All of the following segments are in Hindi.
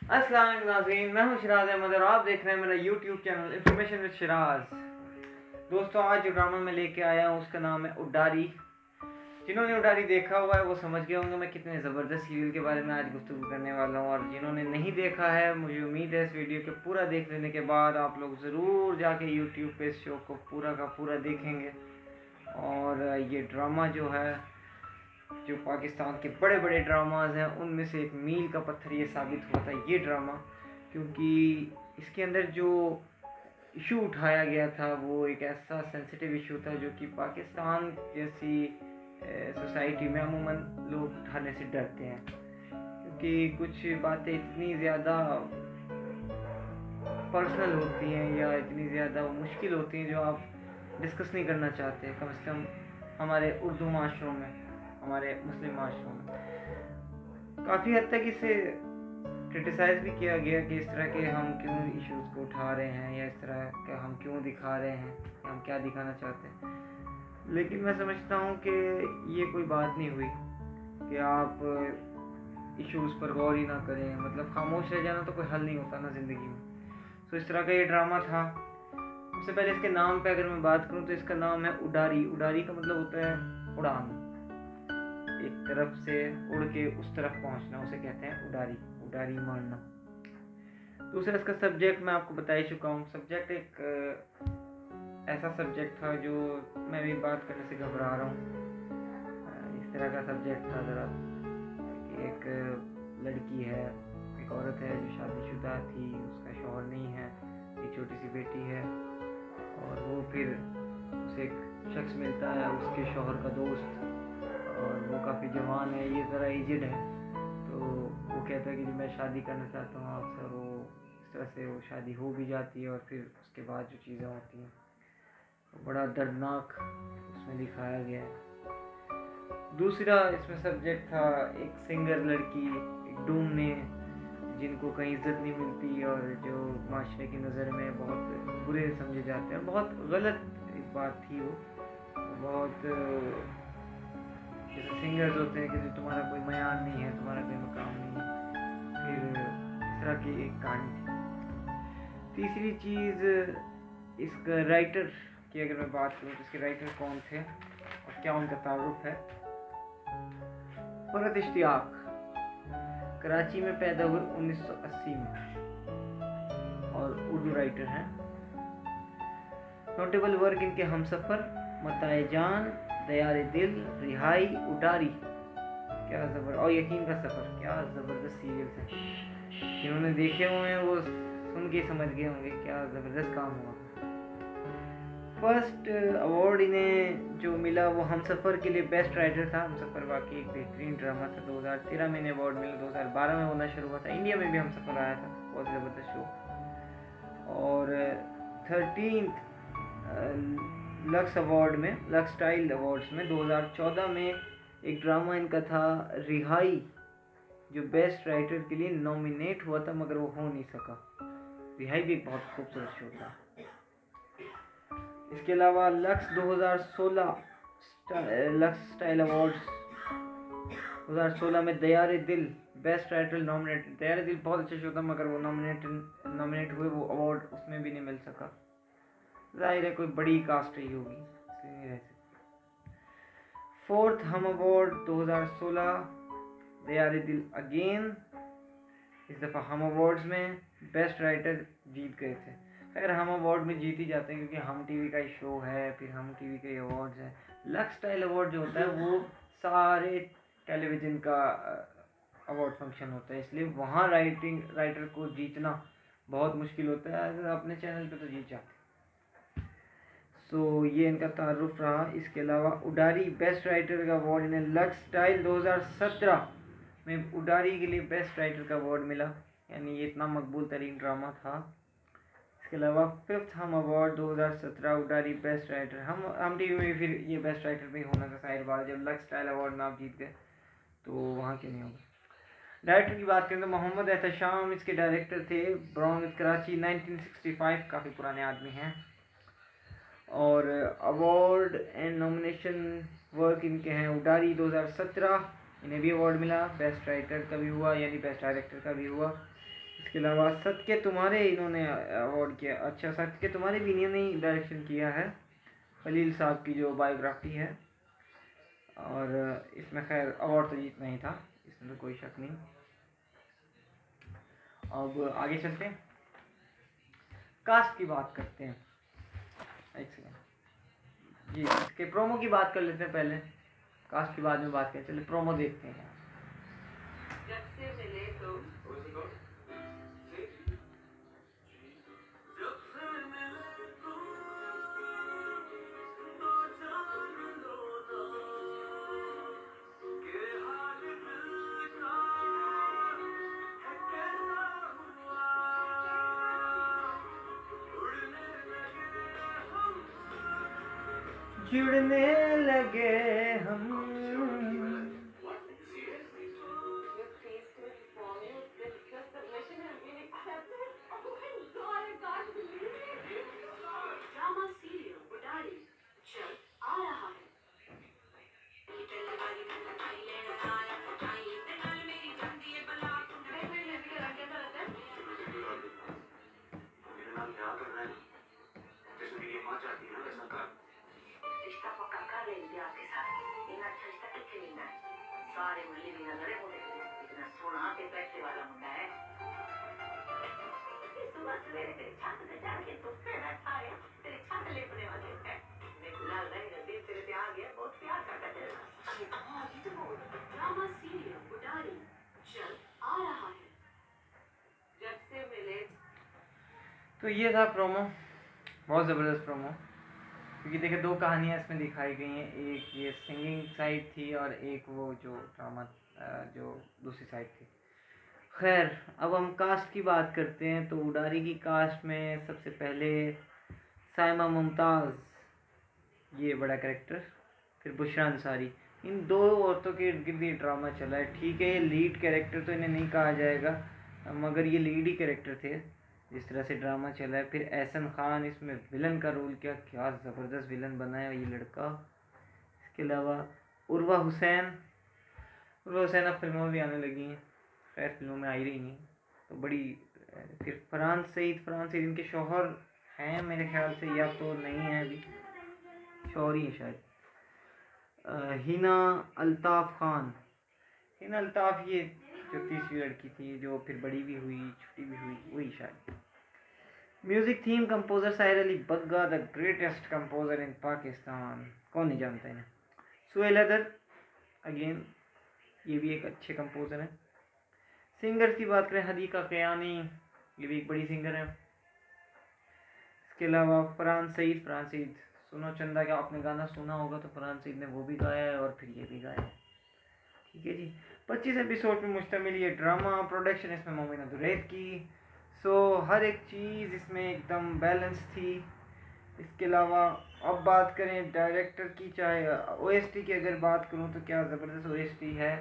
अस्सलाम वालेकुम नाज़रीन, मैं हूं शिराज अहमद और आप देख रहे हैं मेरा YouTube channel information with Siraj. दोस्तों, आज जो ड्रामा मैं लेके आया हूं उसका नाम है उडारी। जिन्होंने उडारी देखा हुआ है वो समझ गए होंगे मैं कितने ज़बरदस्त सीरियल के बारे में आज गुफ्तगू करने वाला हूं, और जिन्होंने नहीं देखा है मुझे उम्मीद है इस वीडियो के पूरा देख लेने के बाद आप लोग ज़रूर जाके यूट्यूब पे इस शो को पूरा का पूरा देखेंगे। और ये ड्रामा जो है, जो पाकिस्तान के बड़े बड़े ड्रामाज हैं उनमें से एक मील का पत्थर ये साबित हुआ था ये ड्रामा, क्योंकि इसके अंदर जो इशू उठाया गया था वो एक ऐसा सेंसिटिव इशू था जो कि पाकिस्तान जैसी सोसाइटी में अमूमन लोग उठाने से डरते हैं, क्योंकि कुछ बातें इतनी ज़्यादा पर्सनल होती हैं या इतनी ज़्यादा मुश्किल होती हैं जो आप डिस्कस नहीं करना चाहते, कम से कम हमारे उर्दू माशरों में, हमारे मुस्लिम माशरों में। काफ़ी हद तक इसे क्रिटिसाइज़ भी किया गया कि इस तरह के हम क्यों इश्यूज़ को उठा रहे हैं या इस तरह के हम क्यों दिखा रहे हैं, हम क्या दिखाना चाहते हैं। लेकिन मैं समझता हूँ कि ये कोई बात नहीं हुई कि आप इश्यूज़ पर गौर ही ना करें, मतलब खामोश रह जाना तो कोई हल नहीं होता ना ज़िंदगी में। तो इस तरह का ये ड्रामा था। सबसे पहले इसके नाम पे अगर मैं बात करूँ तो इसका नाम है उडारी। उडारी का मतलब होता है उड़ान, एक तरफ से उड़ के उस तरफ पहुंचना, उसे कहते हैं उडारी, उडारी मारना। दूसरा इसका सब्जेक्ट मैं आपको बता ही चुका हूँ। सब्जेक्ट एक ऐसा सब्जेक्ट था जो मैं भी बात करने से घबरा रहा हूँ। इस तरह का सब्जेक्ट था ज़रा कि एक लड़की है, एक औरत है जो शादीशुदा थी, उसका शौहर नहीं है, एक छोटी सी बेटी है, और वो फिर उसे एक शख्स मिलता है, उसके शौहर का दोस्त, और वो काफ़ी जवान है, ये ज़रा एजड है। तो वो कहता है कि मैं शादी करना चाहता हूँ आपसे, और वो इस तरह से वो शादी हो भी जाती है, और फिर उसके बाद जो चीज़ें होती हैं वो बड़ा दर्दनाक उसमें दिखाया गया है। दूसरा इसमें सब्जेक्ट था एक सिंगर लड़की, एक डूमने, जिनको कहीं इज्जत नहीं मिलती और जो माशरे की नज़र में बहुत बुरे समझे जाते हैं। बहुत गलत एक बात थी वो, बहुत जैसे सिंगर्स होते हैं कि जो तुम्हारा कोई मयान नहीं है, तुम्हारा कोई मकाम नहीं है, फिर इस तरह की एक कहानी थी। तीसरी चीज़, इसका राइटर की अगर मैं बात करूँ तो इसके राइटर कौन थे और क्या उनका तारुफ है। फरहत इश्तियाक कराची में पैदा हुए 1980 में और उर्दू राइटर हैं। नोटेबल वर्क इनके हमसफ़र, मताए जान, दयार दिल, रिहाई, उडारी, क्या ज़बर, और यकीन का सफ़र, क्या ज़बरदस्त सीरियल थे। जिन्होंने देखे हुए हैं वो सुन के समझ गए होंगे क्या ज़बरदस्त काम हुआ। फर्स्ट अवार्ड इन्हें जो मिला वो हमसफ़र के लिए बेस्ट राइटर था। हमसफ़र वाकई एक बेहतरीन ड्रामा था। 2013 में इन्हें अवार्ड मिला, 2012 में होना शुरू हुआ था। इंडिया में भी हमसफ़र आया था, बहुत ज़बरदस्त शो। और 13 लक्स अवार्ड में, लक्स स्टाइल अवार्ड्स में 2014 में एक ड्रामा इनका था रिहाई, जो बेस्ट राइटर के लिए नॉमिनेट हुआ था मगर वो हो नहीं सका। रिहाई भी एक बहुत खूबसूरत शो था। इसके अलावा लक्स 2016 लक्स स्टाइल अवार्ड्स 2016 में दयार दिल बेस्ट राइटर नॉमिनेटेड। दयार दिल बहुत अच्छा शो था मगर वो नॉमिनेट हुए, वो अवार्ड उसमें भी नहीं मिल सका। जाहिर है कोई बड़ी कास्ट रही होगी, इसलिए नहीं रह सकती। फोर्थ हम अवार्ड 2016 दयार दिल अगेन, इस दफ़ा हम अवार्ड्स में बेस्ट राइटर जीत गए थे। खैर हम अवार्ड में जीत ही जाते हैं क्योंकि हम टीवी का ही शो है, फिर हम टीवी के अवार्ड्स हैं। लक्स स्टाइल अवार्ड जो होता है वो सारे टेलीविज़न का अवार्ड फंक्शन होता है, इसलिए वहाँ राइटर को जीतना बहुत मुश्किल होता है। अगर अपने चैनल पे तो जीत जाते। सो ये इनका तारुफ रहा। इसके अलावा उडारी बेस्ट राइटर का अवार्ड इन्हें लक्स स्टाइल 2017 में उडारी के लिए बेस्ट राइटर का अवार्ड मिला, यानी ये इतना मकबूल तरीन ड्रामा था। इसके अलावा फिफ्थ हम अवार्ड 2017 उडारी बेस्ट राइटर। हम टीवी में फिर ये बेस्ट राइटर भी होना था, साइड बार जब लक्स स्टाइल अवार्ड में आप जीत गए तो वहाँ क्यों नहीं होगा। डायरेक्टर की बात करें तो मोहम्मद एहतशाम इसके डायरेक्टर थे। ब्राउन विद कराची 1965, काफ़ी पुराने आदमी हैं। और अवार्ड एंड नॉमिनेशन वर्क इनके हैं उडारी 2017, इन्हें भी अवार्ड मिला, बेस्ट राइटर का भी हुआ यानी बेस्ट डायरेक्टर का भी हुआ। इसके अलावा सत्य तुम्हारे इन्होंने अवार्ड किया। अच्छा, सत्य तुम्हारे भी इन्होंने ही डायरेक्शन किया है, खलील साहब की जो बायोग्राफी है। और इसमें खैर अवार्ड तो जीतना ही था, इसमें तो कोई शक नहीं। अब आगे चलते हैं, कास्ट की बात करते हैं। एक सेकेंड जी, इसके प्रोमो की बात कर लेते हैं पहले, कास्ट की बाद में बात करें। चलिए प्रोमो देखते हैं। जब से मिले तो जुड़ने लगे हम। रिश्ता पक्का कर ले इम्तियाज के साथ, इतना अच्छा रिश्ता कितने मिलना है। सारे मोहल्ले में नजरे होते हैं, इतना सोना के पैसे वाला मुंडा है। सुबह सवेरे तेरे छत पे चढ़ के तो तेरा सारे तेरे छत लेपने वाले हैं। निकला नहीं नसीब तेरे पे आ गया, बहुत प्यार करता तेरे साथ। हां ये तो ड्रामा सीरियल बुढ़ारी जल्द आ रहा है। जब से मिले तो ये था प्रोमो, बहुत ज़बरदस्त प्रोमो। क्योंकि देखिए दो कहानियाँ इसमें दिखाई गई हैं, एक ये सिंगिंग साइड थी और एक वो जो ड्रामा जो दूसरी साइड थी। खैर अब हम कास्ट की बात करते हैं। तो उडारी की कास्ट में सबसे पहले साइमा मुमताज़, ये बड़ा कैरेक्टर, फिर बुशरा अंसारी। इन दो औरतों के इर्द गिर्द ये ड्रामा चला है। ठीक है, ये लीड कैरेक्टर तो इन्हें नहीं कहा जाएगा, मगर ये लीड ही कैरेक्टर थे जिस तरह से ड्रामा चला है। फिर एहसन खान इसमें विलन का रोल किया, क्या ज़बरदस्त विलन बना है ये लड़का। इसके अलावा उर्वा हुसैन अब फिल्मों में भी आने लगी हैं, खैर फिल्मों में आई रही नहीं तो बड़ी। फिर फरहान सईद इनके शौहर हैं मेरे ख्याल से, या तो नहीं है अभी, शौहर ही है शायद। हिना अल्ताफ़ ये जो तीसरी लड़की थी जो फिर बड़ी भी हुई छोटी भी हुई, वही शायद। Music theme composer Sahir Ali Bagga, the greatest composer in Pakistan, कौन नहीं जानता इन्हें। सुहेल हैदर अगेन, ये भी एक अच्छे कंपोजर हैं। सिंगर्स की बात करें, हदीका क़यानी, ये भी एक बड़ी सिंगर है। इसके अलावा फरहान सईद, सुनो चंदा का आपने गाना सुना होगा, तो फरहान सईद ने वो भी गाया है और फिर ये भी गाया है। ठीक है जी, 25 एपिसोड में मुश्तमिल ये ड्रामा, प्रोडक्शन इसमें मोमिना दुरैद की। सो हर एक चीज़ इसमें एकदम बैलेंस थी। इसके अलावा अब बात करें डायरेक्टर की, चाहे ओएसटी की अगर बात करूं तो क्या ज़बरदस्त ओएसटी है,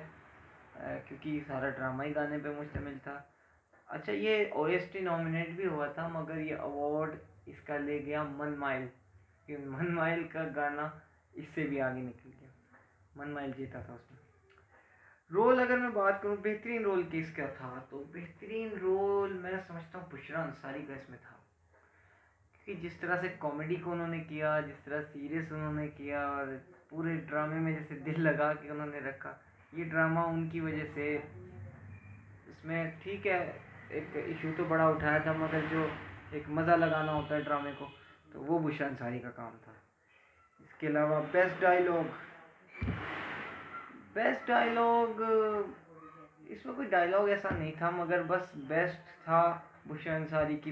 क्योंकि सारा ड्रामा ही गाने पे मुश्तमिल था। अच्छा, ये ओएसटी नॉमिनेट भी हुआ था, मगर ये अवार्ड इसका ले गया मन माइल का गाना इससे भी आगे निकल गया, मन माइल जीता था उसमें। रोल अगर मैं बात करूं बेहतरीन रोल किसका था, तो बेहतरीन रोल मैं समझता हूँ बुशरा अंसारी का इसमें था। क्योंकि जिस तरह से कॉमेडी को उन्होंने किया, जिस तरह सीरियस उन्होंने किया, और पूरे ड्रामे में जैसे दिल लगा के उन्होंने रखा, ये ड्रामा उनकी वजह से इसमें, ठीक है एक इशू तो बड़ा उठाया था, मगर जो एक मज़ा लगाना होता है ड्रामे को, तो वो बुशरा अंसारी का काम था। इसके अलावा बेस्ट डायलॉग इसमें कोई डायलॉग ऐसा नहीं था, मगर बस बेस्ट था बुशरा अंसारी की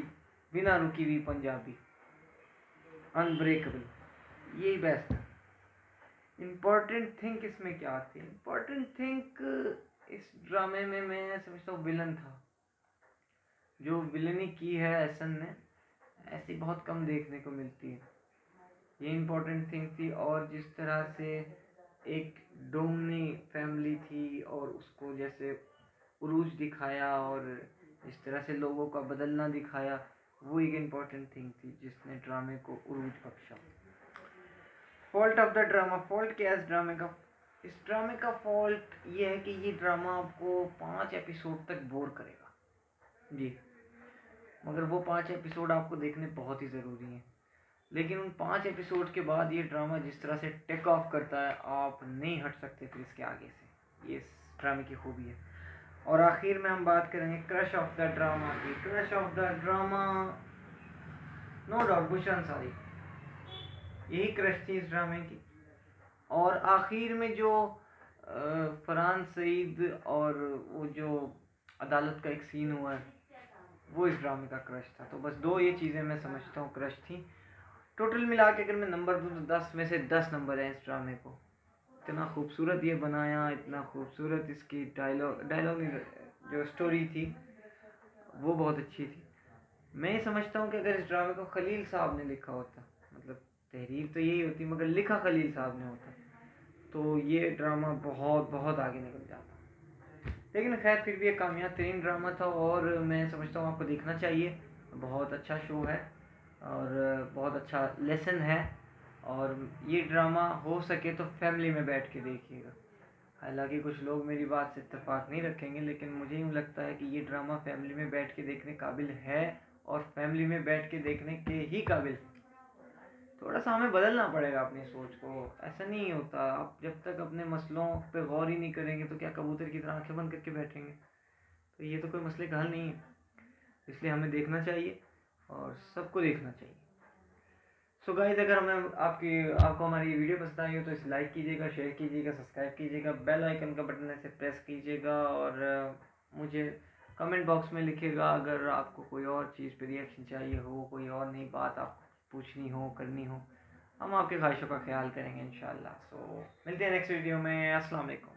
बिना रुकी हुई पंजाबी, अनब्रेकेबल, यही बेस्ट था। इम्पॉर्टेंट थिंक इसमें क्या थी, इम्पॉर्टेंट थिंक इस ड्रामे में मैं समझता हूँ विलन था। जो विलनी की है एहसन ने, ऐसी बहुत कम देखने को मिलती है, ये इम्पोर्टेंट थिंग थी। और जिस तरह से एक डोमनी फैमिली थी और उसको जैसे उरूज दिखाया, और इस तरह से लोगों का बदलना दिखाया, वो एक इम्पोर्टेंट थिंग थी जिसने ड्रामे को उरूज बख्शा। Fault of the drama, fault क्या है इस ड्रामे का? इस ड्रामे का फॉल्ट ये है कि ये ड्रामा आपको 5 एपिसोड तक बोर करेगा, जी। मगर वो 5 एपिसोड आपको देखने बहुत ही ज़रूरी हैं। लेकिन उन 5 एपिसोड के बाद ये ड्रामा जिस तरह से टेक ऑफ करता है, आप नहीं हट सकते फिर इसके आगे से। ये इस ड्रामे की खूबी है। और आखिर में हम बात करेंगे क्रश ऑफ द ड्रामा की। Crush of the drama, no doubt Bushra Ansari, यही क्रश थी इस ड्रामे की। और आखिर में जो फरहान सईद और वो जो अदालत का एक सीन हुआ है, वो इस ड्रामे का क्रश था। तो बस 2 ये चीज़ें मैं समझता हूँ क्रश थी। टोटल मिला के अगर मैं नंबर दूँ तो 10 में से 10 नंबर हैं इस ड्रामे को। इतना खूबसूरत ये बनाया, इतना खूबसूरत इसकी डायलॉग जो स्टोरी थी वो बहुत अच्छी थी। मैं ये समझता हूँ कि अगर इस ड्रामे को खलील साहब ने लिखा होता, मतलब तहरीर तो यही होती मगर लिखा खलील साहब ने होता, तो ये ड्रामा बहुत बहुत आगे निकल जाता। लेकिन खैर फिर भी एक कामयाब तरीन ड्रामा था और मैं समझता हूँ आपको देखना चाहिए। बहुत अच्छा शो है और बहुत अच्छा लेसन है। और ये ड्रामा हो सके तो फैमिली में बैठ के देखिएगा। हालांकि कुछ लोग मेरी बात से इत्तेफाक नहीं रखेंगे, लेकिन मुझे यूँ लगता है कि ये ड्रामा फैमिली में बैठ के देखने काबिल है और फैमिली में बैठ के देखने के ही काबिल है। थोड़ा सा हमें बदलना पड़ेगा अपनी सोच को। ऐसा नहीं होता, आप जब तक अपने मसलों पे गौर ही नहीं करेंगे तो क्या कबूतर की तरह आंखें बंद करके बैठेंगे? तो ये तो कोई मसले का हल नहीं है। इसलिए हमें देखना चाहिए और सबको देखना चाहिए। सो गाइस, अगर हमें आपको हमारी ये वीडियो पसंद आई हो तो इसे लाइक कीजिएगा, शेयर कीजिएगा, सब्सक्राइब कीजिएगा, बेल आइकन का बटन ऐसे प्रेस कीजिएगा और मुझे कमेंट बॉक्स में लिखिएगा अगर आपको कोई और चीज़ पे रिएक्शन चाहिए हो, कोई और नई बात आपको पूछनी हो, करनी हो। हम आपके ख्वाहिशों का ख्याल करेंगे इंशाल्लाह। सो मिलते हैं नेक्स्ट वीडियो में। अस्सलाम वालेकुम।